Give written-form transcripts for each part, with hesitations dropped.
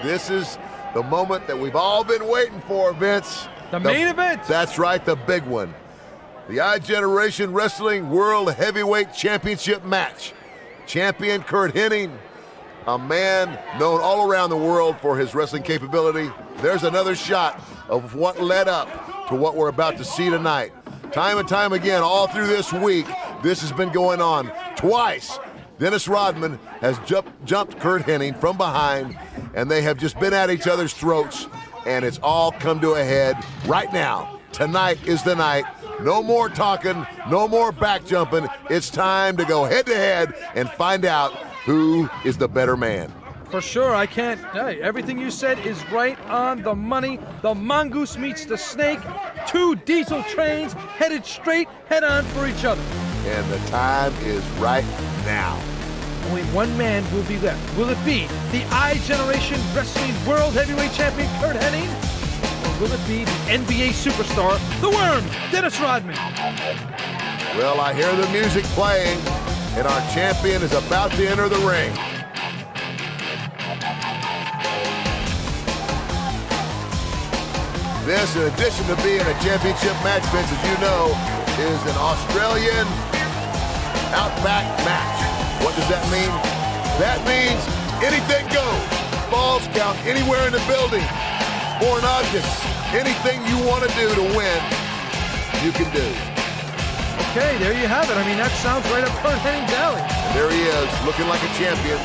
This is the moment that we've all been waiting for, Vince. The main event. That's right, the big one. The iGeneration Wrestling World Heavyweight Championship match. Champion Curt Hennig, a man known all around the world for his wrestling capability. There's another shot of what led up to what we're about to see tonight. Time and time again, all through this week, this has been going on. Twice, Dennis Rodman has jumped Curt Hennig from behind, and they have just been at each other's throats, and it's all come to a head right now. Tonight is the night. No more talking, no more back jumping. It's time to go head to head and find out who is the better man. For sure, I can't. Hey, everything you said is right on the money. The mongoose meets the snake. Two diesel trains headed straight head on for each other. And the time is right now. Only one man will be left. Will it be the iGeneration Wrestling World Heavyweight Champion Curt Hennig? Or will it be the NBA superstar, the Worm, Dennis Rodman? Well, I hear the music playing, and our champion is about to enter the ring. This, in addition to being a championship match, Vince, as you know, is an Australian Outback Match. What does that mean? That means anything goes. Balls count anywhere in the building. Foreign objects. Anything you want to do to win, you can do. Okay, there you have it. I mean, that sounds right up Curt Hennig's alley. There he is, looking like a champion.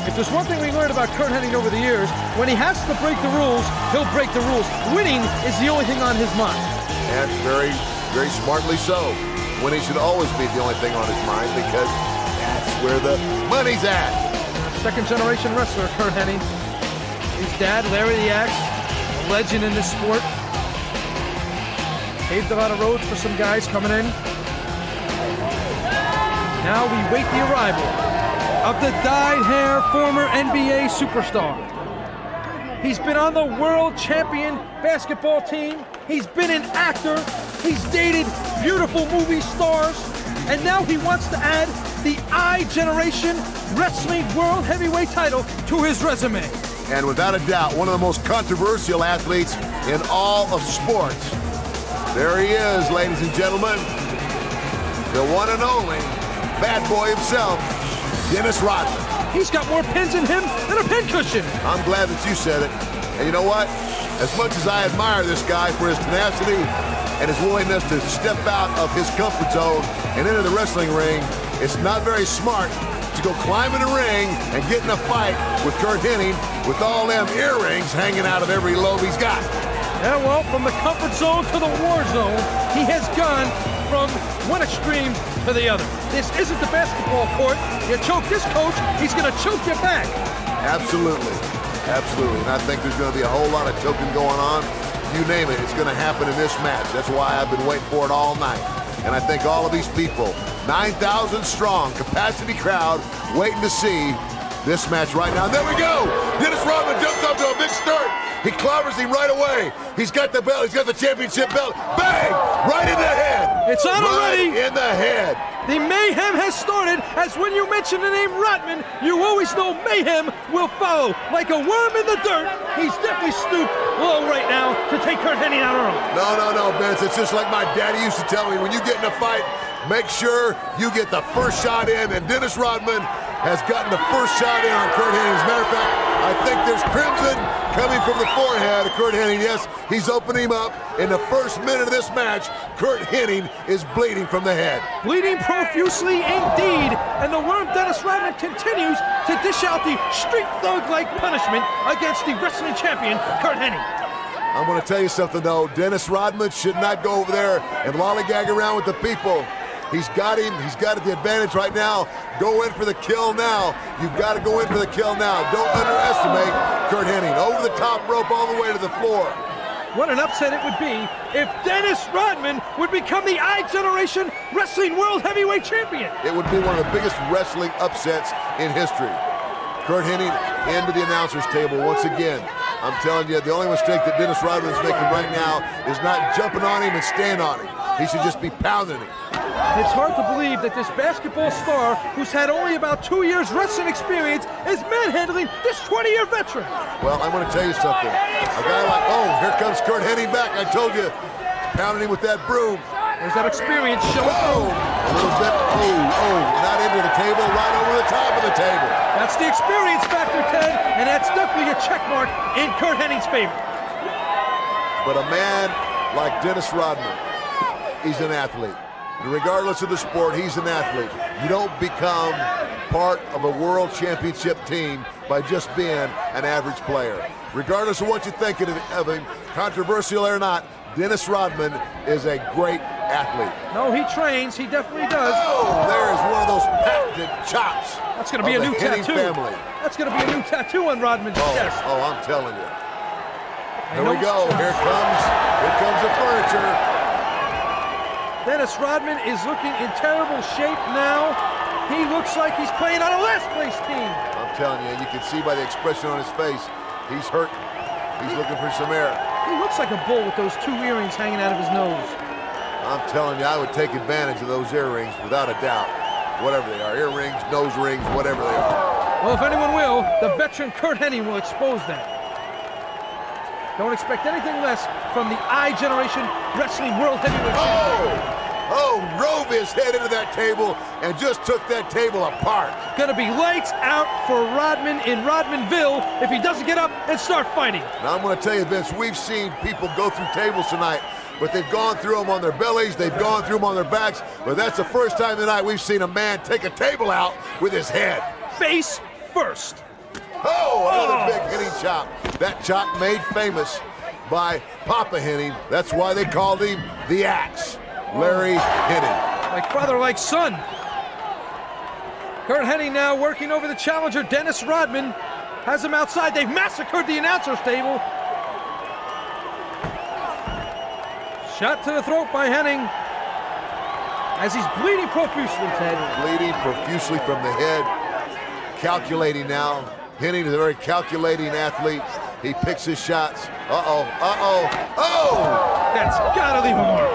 If there's one thing we learned about Curt Hennig over the years, when he has to break the rules, he'll break the rules. Winning is the only thing on his mind. And very, very smartly so. Winning should always be the only thing on his mind, because that's where the money's at. Second generation wrestler, Curt Hennig. His dad, Larry the Axe, a legend in this sport. Paved a lot of roads for some guys coming in. Now we wait the arrival of the dyed-hair former NBA superstar. He's been on the world champion basketball team. He's been an actor. He's dated beautiful movie stars. And now he wants to add the iGeneration Wrestling World Heavyweight title to his resume. And without a doubt, one of the most controversial athletes in all of sports. There he is, ladies and gentlemen. The one and only bad boy himself, Dennis Rodman. He's got more pins in him than a pincushion. I'm glad that you said it. And you know what? As much as I admire this guy for his tenacity and his willingness to step out of his comfort zone and into the wrestling ring, it's not very smart to go climb in the ring and get in a fight with Curt Hennig with all them earrings hanging out of every lobe he's got. Yeah, well, from the comfort zone to the war zone, he has gone from one extreme to the other. This isn't the basketball court. You choke this coach, he's going to choke you back. Absolutely. Absolutely. And I think there's going to be a whole lot of choking going on. You name it, it's going to happen in this match. That's why I've been waiting for it all night. And I think all of these people, 9,000 strong, capacity crowd, waiting to see this match right now. And there we go! Dennis Rodman jumps up to a big start. He clobbers him right away. He's got the belt. He's got the championship belt. Bang! Right in the head. It's on already. Right in the head. The mayhem has started, as when you mention the name Rodman, you always know mayhem will follow. Like a worm in the dirt, he's definitely stooped low right now to take Curt Hennig out early. No, Vince. It's just like my daddy used to tell me, when you get in a fight, make sure you get the first shot in, and Dennis Rodman has gotten the first shot in on Curt Hennig. As a matter of fact, I think there's crimson coming from the forehead of Curt Hennig. Yes, he's opening him up. In the first minute of this match, Curt Hennig is bleeding from the head. Bleeding profusely indeed, and the Worm Dennis Rodman continues to dish out the street thug-like punishment against the wrestling champion, Curt Hennig. I'm going to tell you something, though. Dennis Rodman should not go over there and lollygag around with the people. He's got him. He's got the advantage right now. Go in for the kill now. You've got to go in for the kill now. Don't underestimate Curt Hennig. Over the top rope all the way to the floor. What an upset it would be if Dennis Rodman would become the iGeneration Wrestling World Heavyweight Champion. It would be one of the biggest wrestling upsets in history. Curt Hennig into the announcer's table once again. I'm telling you, the only mistake that Dennis Rodman is making right now is not jumping on him and staying on him. He should just be pounding him. It's hard to believe that this basketball star, who's had only about 2 years wrestling experience, is manhandling this 20-year veteran. Well, I'm going to tell you something. A guy like, oh, here comes Curt Hennig back. I told you, pounding him with that broom. There's that experience showing. Oh, a little bit. Not into the table, right over the top of the table. That's the experience factor, Ted, and that's definitely a check mark in Curt Hennig's favor. But a man like Dennis Rodman, he's an athlete. Regardless of the sport, he's an athlete. You don't become part of a world championship team by just being an average player. Regardless of what you think of him, controversial or not, Dennis Rodman is a great athlete. No, he trains. He definitely does. Oh, there is one of those patented chops. That's going to be a new tattoo. Family. That's going to be a new tattoo on Rodman's chest. Oh, I'm telling you. Here we go. Here comes the furniture. Dennis Rodman is looking in terrible shape now. He looks like he's playing on a last place team. I'm telling you, you can see by the expression on his face, he's hurt. He's looking for some air. He looks like a bull with those 2 earrings hanging out of his nose. I'm telling you, I would take advantage of those earrings without a doubt. Whatever they are, earrings, nose rings, whatever they are. Well, if anyone will, the veteran Curt Hennig will expose that. Don't expect anything less from the I-Generation Wrestling World Heavyweight Championship. Drove his head into that table and just took that table apart. Gonna be lights out for Rodman in Rodmanville if he doesn't get up and start fighting. Now I'm gonna tell you, Vince, we've seen people go through tables tonight, but they've gone through them on their bellies, they've gone through them on their backs, but that's the first time tonight we've seen a man take a table out with his head. Face first. Another big Hennig chop. That chop made famous by Papa Hennig. That's why they called him the Axe, Larry Hennig. Like father, like son. Curt Hennig now working over the challenger, Dennis Rodman. Has him outside. They've massacred the announcer's table. Shot to the throat by Hennig. As he's bleeding profusely, Ted. Bleeding profusely from the head. Calculating now. Hennig is a very calculating athlete. He picks his shots. Oh! That's gotta leave a mark.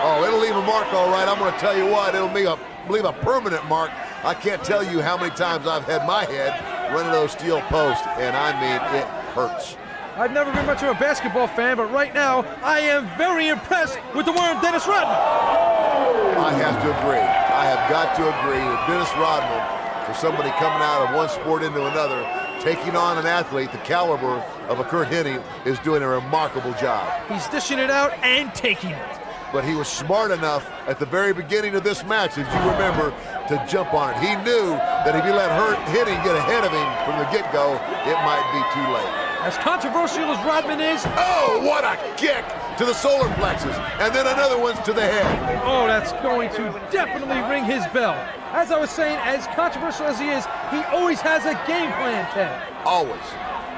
Oh, it'll leave a mark, all right. I'm gonna tell you what, it'll leave a permanent mark. I can't tell you how many times I've had my head run into those steel posts, and I mean, it hurts. I've never been much of a basketball fan, but right now, I am very impressed with the Worm Dennis Rodman. I have to agree. I have got to agree that Dennis Rodman, for somebody coming out of one sport into another, taking on an athlete the caliber of a Curt Hennig, is doing a remarkable job. He's dishing it out and taking it. But he was smart enough at the very beginning of this match, if you remember, to jump on it. He knew that if he let Hennig get ahead of him from the get-go, it might be too late. As controversial as Rodman is... Oh, what a kick to the solar plexus, and then another one's to the head. Oh, that's going to definitely ring his bell. As I was saying, as controversial as he is, he always has a game plan, Ted. Always.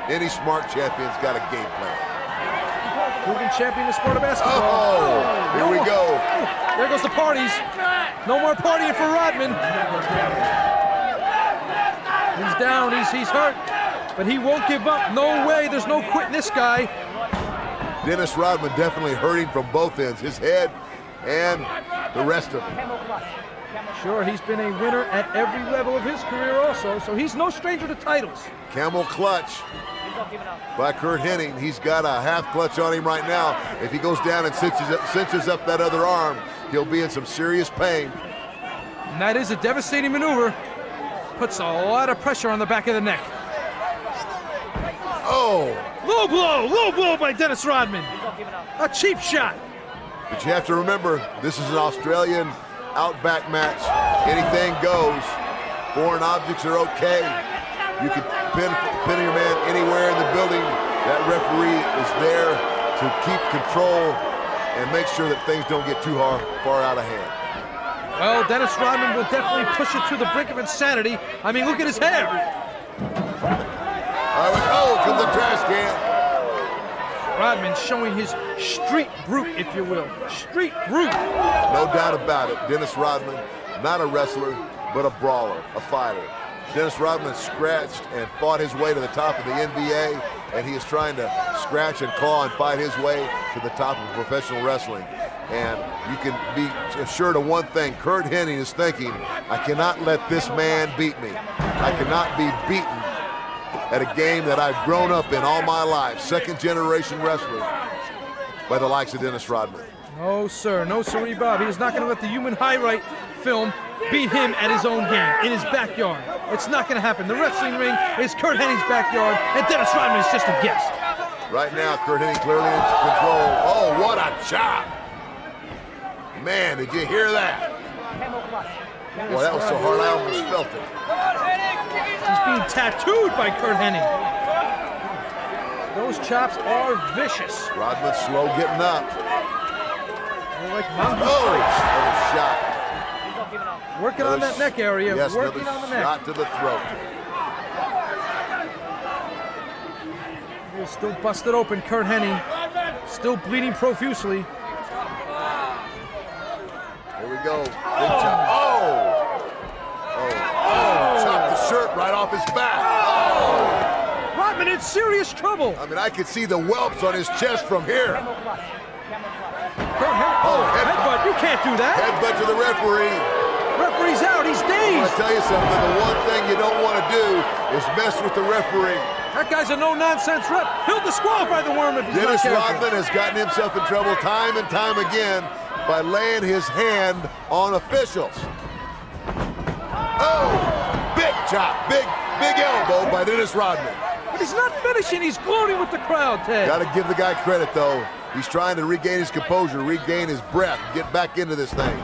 Any smart champion's got a game plan. Proven champion in the sport of basketball. Oh, here we go. There goes the parties. No more partying for Rodman. He's down, he's hurt, but he won't give up. No way, there's no quitting this guy. Dennis Rodman definitely hurting from both ends, his head and the rest of him. Sure, he's been a winner at every level of his career also, so he's no stranger to titles. Camel clutch by Curt Hennig. He's got a half clutch on him right now. If he goes down and cinches up that other arm, he'll be in some serious pain. And that is a devastating maneuver. Puts a lot of pressure on the back of the neck. Oh! Low blow by Dennis Rodman. A cheap shot. But you have to remember, this is an Australian Outback Match. Anything goes. Foreign objects are okay. You can pin your man anywhere in the building. That referee is there to keep control and make sure that things don't get too far out of hand. Well, Dennis Rodman will definitely push it to the brink of insanity. I mean, look at his hair. Oh, comes the trash can. Rodman showing his street brute, if you will. Street brute. No doubt about it. Dennis Rodman, not a wrestler, but a brawler, a fighter. Dennis Rodman scratched and fought his way to the top of the NBA, and he is trying to scratch and claw and fight his way to the top of professional wrestling. And you can be assured of one thing, Curt Hennig is thinking, I cannot let this man beat me. I cannot be beaten at a game that I've grown up in all my life. Second generation wrestler by the likes of Dennis Rodman. No, sir. No, sirree, Bob. He is not going to let the human highlight film beat him at his own game, in his backyard. It's not going to happen. The wrestling ring is Curt Hennig's backyard, and Dennis Rodman is just a guest. Right now, Curt Hennig clearly in control. Oh, what a chop! Man, did you hear that? Boy, that was so hard I almost felt it. He's being tattooed by Curt Hennig. Those chops are vicious. Rodman slow getting up. They're like mountain Oh, spikes. another shot. Working on that neck area. Yes, working another on the neck. shot to the throat. He's still busted open, Curt Hennig. Still bleeding profusely. Here we go. Big chop. Oh! Oh! Chopped the shirt right off his back. Oh! Rodman in serious trouble. I mean, I could see the whelps on his chest from here. Curt Hennig. Oh, headbutt. You can't do that. Headbutt to the referee. Referee's out. He's I'm dazed. gonna tell you something. The one thing you don't want to do is mess with the referee. That guy's a no-nonsense ref. He'll disqualify the Worm if he's Dennis not careful. Rodman has gotten himself in trouble time and time again by laying his hand on officials. Oh, big chop, big elbow by Dennis Rodman. But he's not finishing. He's gloating with the crowd, Ted. Got to give the guy credit, though. He's trying to regain his composure, regain his breath, get back into this thing.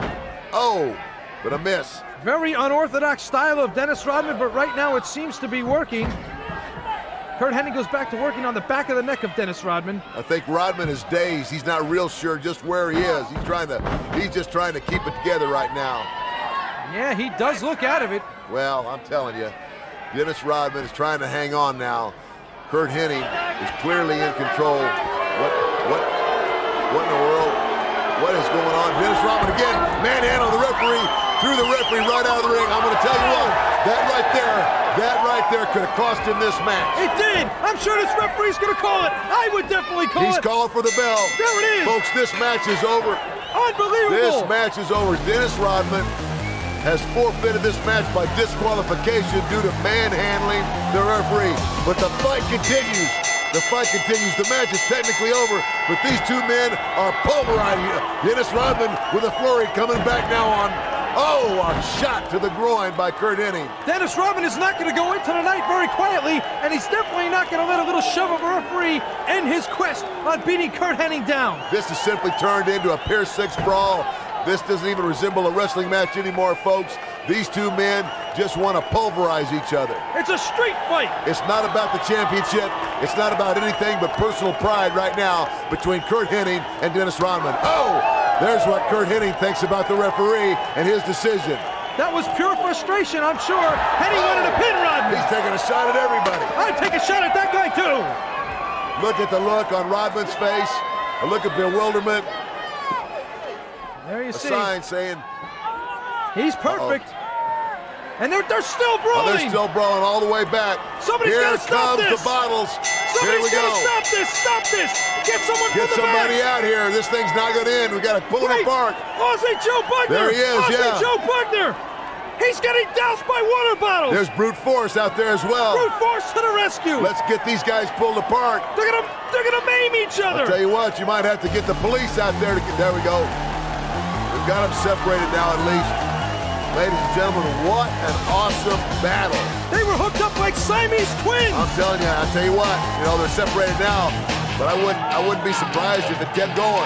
Oh, but a miss. Very unorthodox style of Dennis Rodman, but right now it seems to be working. Curt Hennig goes back to working on the back of the neck of Dennis Rodman. I think Rodman is dazed. He's not real sure just where he is. He's just trying to keep it together right now. Yeah, he does look out of it. Well, I'm telling you, Dennis Rodman is trying to hang on now. Curt Hennig is clearly in control. What in the world? What is going on? Dennis Rodman again, manhandle the referee, threw the referee right out of the ring. I'm going to tell you what, that right there could have cost him this match. It did. I'm sure this referee's going to call it. I would definitely call it. He's calling for the bell. There it is. Folks, this match is over. Unbelievable. This match is over. Dennis Rodman has forfeited this match by disqualification due to manhandling the referee. But the fight continues. The fight continues. The match is technically over, but these two men are pulverizing. Dennis Rodman with a flurry coming back now on. Oh, a shot to the groin by Curt Hennig. Dennis Rodman is not going to go into the night very quietly, and he's definitely not going to let a little shove of a referee end his quest on beating Curt Hennig down. This has simply turned into a Pier 6 brawl. This doesn't even resemble a wrestling match anymore, folks. These two men just want to pulverize each other. It's a street fight. It's not about the championship. It's not about anything but personal pride right now between Curt Hennig and Dennis Rodman. Oh, there's what Curt Hennig thinks about the referee and his decision. That was pure frustration, I'm sure. Hennig wanted to pin Rodman. He's taking a shot at everybody. I'd take a shot at that guy, too. Look at the look on Rodman's face. A look of bewilderment. There you A see. sign saying, He's perfect. And they're still oh, brawling. they're still brawling all the way back. Somebody's Here gotta stop comes this. the bottles. Here we Somebody's go. gonna stop this. Stop this. Get someone Get from the somebody back. out here. This thing's not going to end. We got to pull it apart. Aussie Joe Bugner. There he is, Aussie yeah. Joe Bugner. He's getting doused by water bottles. There's brute force out there as well. Brute force to the rescue. Let's get these guys pulled apart. They're gonna maim each other. I'll tell you what, you might have to get the police out there to get. There we go. We've got them separated now at least. Ladies and gentlemen, what an awesome battle. They were hooked up like Siamese twins. I'm telling you, I'll tell you what, they're separated now, but I wouldn't be surprised if it kept going.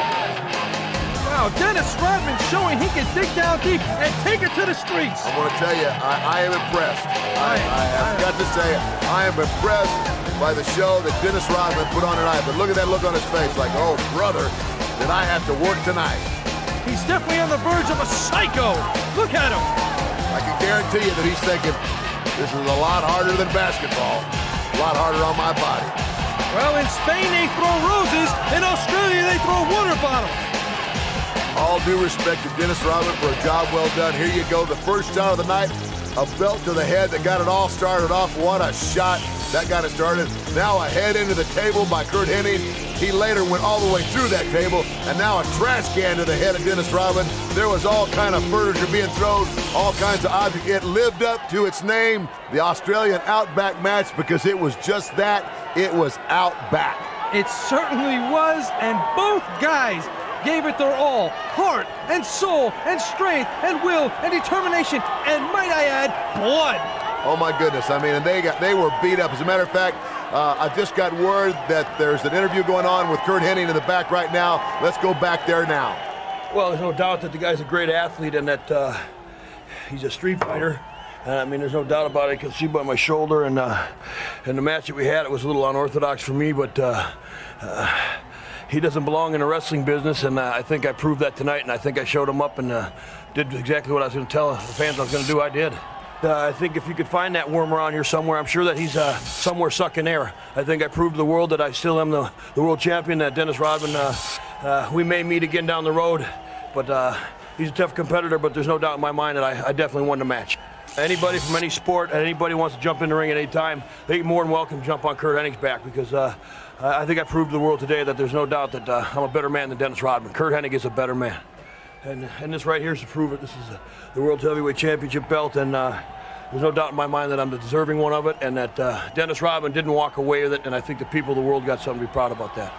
Wow, Dennis Rodman showing he can dig down deep and take it to the streets. I'm going to tell you, I am impressed. I have got to say, I am impressed by the show that Dennis Rodman put on tonight. But look at that look on his face, like, oh, brother, did I have to work tonight? He's definitely on the verge of a psycho. Look at him. I can guarantee you that he's thinking, this is a lot harder than basketball. A lot harder on my body. Well, in Spain they throw roses. In Australia they throw water bottles. All due respect to Dennis Rodman for a job well done. Here you go, the first shot of the night, a belt to the head that got it all started off. What a shot. That got it started. Now a head into the table by Curt Hennig. He later went all the way through that table, and now a trash can to the head of Dennis Rodman. There was all kind of furniture being thrown, all kinds of objects. It lived up to its name, the Australian Outback Match, because it was just that. It was Outback. It certainly was, and both guys gave it their all. Heart and soul and strength and will and determination, and might I add, blood. Oh my goodness, I mean, and they were beat up. As a matter of fact, I just got word that there's an interview going on with Curt Hennig in the back right now. Let's go back there now. Well, there's no doubt that the guy's a great athlete and that he's a street fighter. I mean, there's no doubt about it. You can see by my shoulder, and the match that we had, it was a little unorthodox for me, but he doesn't belong in the wrestling business, and I think I proved that tonight, and I think I showed him up and did exactly what I was going to tell the fans I was going to do. I did. I think if you could find that worm around here somewhere, I'm sure that he's somewhere sucking air. I think I proved to the world that I still am the world champion, that Dennis Rodman, we may meet again down the road, but he's a tough competitor, but there's no doubt in my mind that I definitely won the match. Anybody from any sport, anybody wants to jump in the ring at any time, they're more than welcome to jump on Curt Hennig's back, because I think I proved to the world today that there's no doubt that I'm a better man than Dennis Rodman. Curt Hennig is a better man. And this right here is to prove it. This is the World Heavyweight Championship belt, and there's no doubt in my mind that I'm the deserving one of it, and that Dennis Rodman didn't walk away with it, and I think the people of the world got something to be proud about that.